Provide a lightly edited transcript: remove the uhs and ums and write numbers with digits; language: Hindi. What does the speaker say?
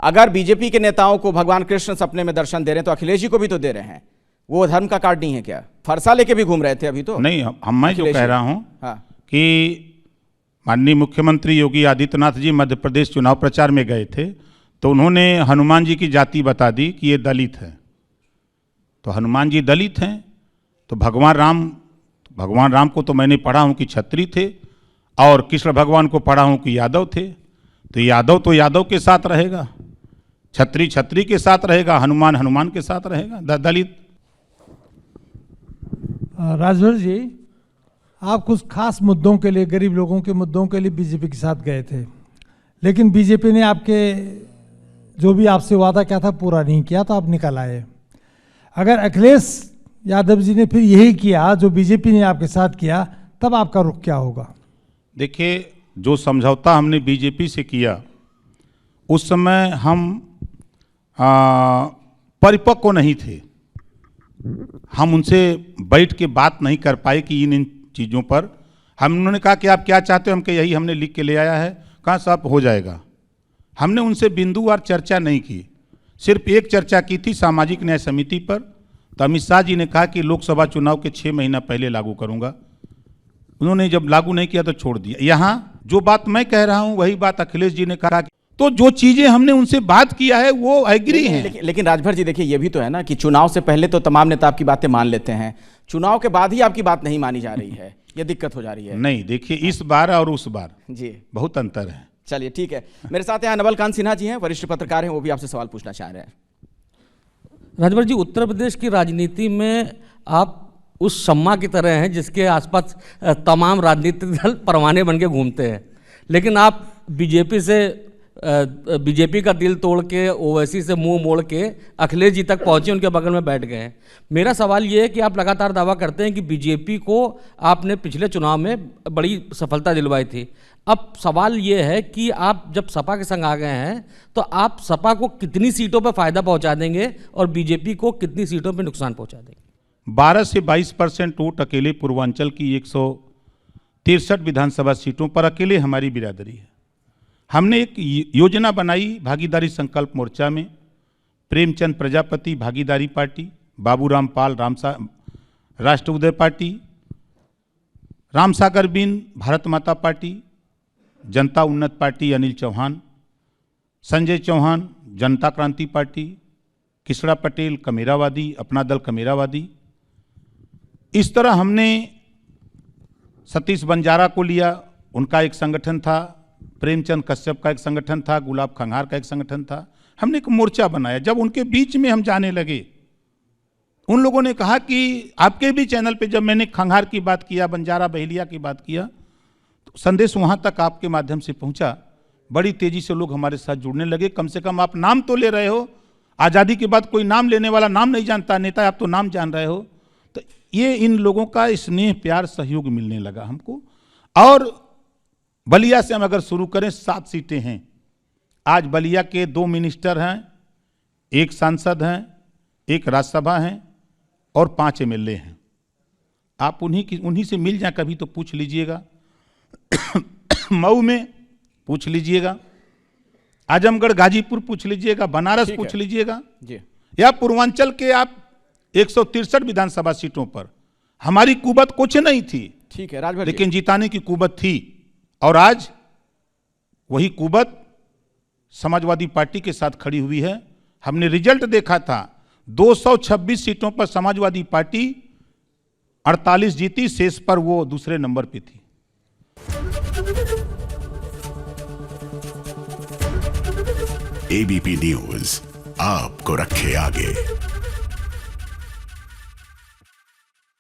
अगर बीजेपी के नेताओं को भगवान कृष्ण सपने में दर्शन दे रहे हैं तो अखिलेश जी को भी तो दे रहे हैं। वो धर्म का कार्ड नहीं है क्या? फरसा लेके भी घूम रहे थे अभी तो। नहीं, मैं जो कह रहा हूं हाँ। कि माननीय मुख्यमंत्री योगी आदित्यनाथ जी मध्य प्रदेश चुनाव प्रचार में गए थे तो उन्होंने हनुमान जी की जाति बता दी कि ये दलित है। तो हनुमान जी दलित हैं तो भगवान राम को तो मैंने पढ़ा हूं कि क्षत्रिय थे और कृष्ण भगवान को पढ़ा हूं कि यादव थे। तो यादव के साथ रहेगा, क्षत्रिय के साथ रहेगा, हनुमान के साथ रहेगा। दलित राजभर जी, आप कुछ खास मुद्दों के लिए, गरीब लोगों के मुद्दों के लिए बीजेपी के साथ गए थे, लेकिन बीजेपी ने आपके जो भी आपसे वादा किया था पूरा नहीं किया तो आप निकल आए। अगर अखिलेश यादव जी ने फिर यही किया जो बीजेपी ने आपके साथ किया, तब आपका रुख क्या होगा? देखिए, जो समझौता हमने बीजेपी से किया उस समय हम परिपक्व नहीं थे। हम उनसे बैठ के बात नहीं कर पाए कि इन चीज़ों पर। उन्होंने कहा कि आप क्या चाहते हो, हम यही हमने लिख के ले आया है, कहाँ साहब हो जाएगा। हमने उनसे बिंदुवार चर्चा नहीं की, सिर्फ एक चर्चा की थी सामाजिक न्याय समिति पर। तो अमित शाह जी ने कहा कि लोकसभा चुनाव के 6 महीना पहले लागू करूंगा। उन्होंने जब लागू नहीं किया तो छोड़ दिया। यहाँ जो बात मैं कह रहा हूँ वही बात अखिलेश जी ने कहा। तो जो चीजें हमने उनसे बात किया है वो एग्री हैं। लेकिन राजभर जी देखिए, ये भी तो है ना कि चुनाव से पहले तो तमाम नेता आपकी बातें मान लेते हैं, चुनाव के बाद ही आपकी बात नहीं मानी जा रही है, ये दिक्कत हो जा रही है। नहीं, देखिए, इस बार और उस बार जी बहुत अंतर है। चलिए ठीक है, मेरे साथ यहाँ नवल कांत सिन्हा जी हैं, वरिष्ठ पत्रकार हैं, वो भी आपसे सवाल पूछना चाह रहे हैं। राजभर जी, उत्तर प्रदेश की राजनीति में आप उस सम्मा की तरह हैं जिसके आसपास तमाम राजनीतिक दल परवाने बन के घूमते हैं, लेकिन आप बीजेपी का दिल तोड़ के, ओवैसी से मुंह मोड़ के अखिलेश जी तक पहुंचे, उनके बगल में बैठ गए हैं। मेरा सवाल ये है कि आप लगातार दावा करते हैं कि बीजेपी को आपने पिछले चुनाव में बड़ी सफलता दिलवाई थी। अब सवाल ये है कि आप जब सपा के संग आ गए हैं तो आप सपा को कितनी सीटों पर फायदा पहुंचा देंगे और बीजेपी को कितनी सीटों पर नुकसान पहुंचा देंगे? 12 से 22% वोट अकेले पूर्वांचल की 163 विधानसभा सीटों पर अकेले हमारी बिरादरी है। हमने एक योजना बनाई भागीदारी संकल्प मोर्चा में, प्रेमचंद प्रजापति भागीदारी पार्टी, बाबूराम पाल राष्ट्र उदय पार्टी, रामसागर बिन भारत माता पार्टी, जनता उन्नत पार्टी अनिल चौहान, संजय चौहान जनता क्रांति पार्टी, किसड़ा पटेल कमेरावादी, अपना दल कमेरावादी। इस तरह हमने सतीश बंजारा को लिया, उनका एक संगठन था, प्रेमचंद कश्यप का एक संगठन था, गुलाब खंघार का एक संगठन था। हमने एक मोर्चा बनाया। जब उनके बीच में हम जाने लगे, उन लोगों ने कहा कि आपके भी चैनल पे जब मैंने खंघार की बात किया, बंजारा बहेलिया की बात किया, तो संदेश वहां तक आपके माध्यम से पहुंचा। बड़ी तेजी से लोग हमारे साथ जुड़ने लगे। कम से कम आप नाम तो ले रहे हो, आज़ादी के बाद कोई नाम लेने वाला नाम नहीं जानता नेता, आप तो नाम जान रहे हो। तो ये इन लोगों का स्नेह प्यार सहयोग मिलने लगा हमको। और बलिया से हम अगर शुरू करें, 7 सीटें हैं। आज बलिया के 2 मिनिस्टर हैं, 1 सांसद हैं, 1 राज्यसभा हैं और 5 MLA हैं। आप उन्हीं से मिल जाए कभी तो पूछ लीजिएगा। मऊ में पूछ लीजिएगा, आजमगढ़ गाजीपुर पूछ लीजिएगा, बनारस पूछ लीजिएगा, या पूर्वांचल के आप 163 विधानसभा सीटों पर हमारी कुवत कुछ नहीं थी। ठीक है राजभर, लेकिन जिताने की कुवत थी। और आज वही कुवत समाजवादी पार्टी के साथ खड़ी हुई है। हमने रिजल्ट देखा था, 226 सीटों पर समाजवादी पार्टी 48 जीती, शेष पर वो दूसरे नंबर पे थी। ABP न्यूज आपको रखे आगे।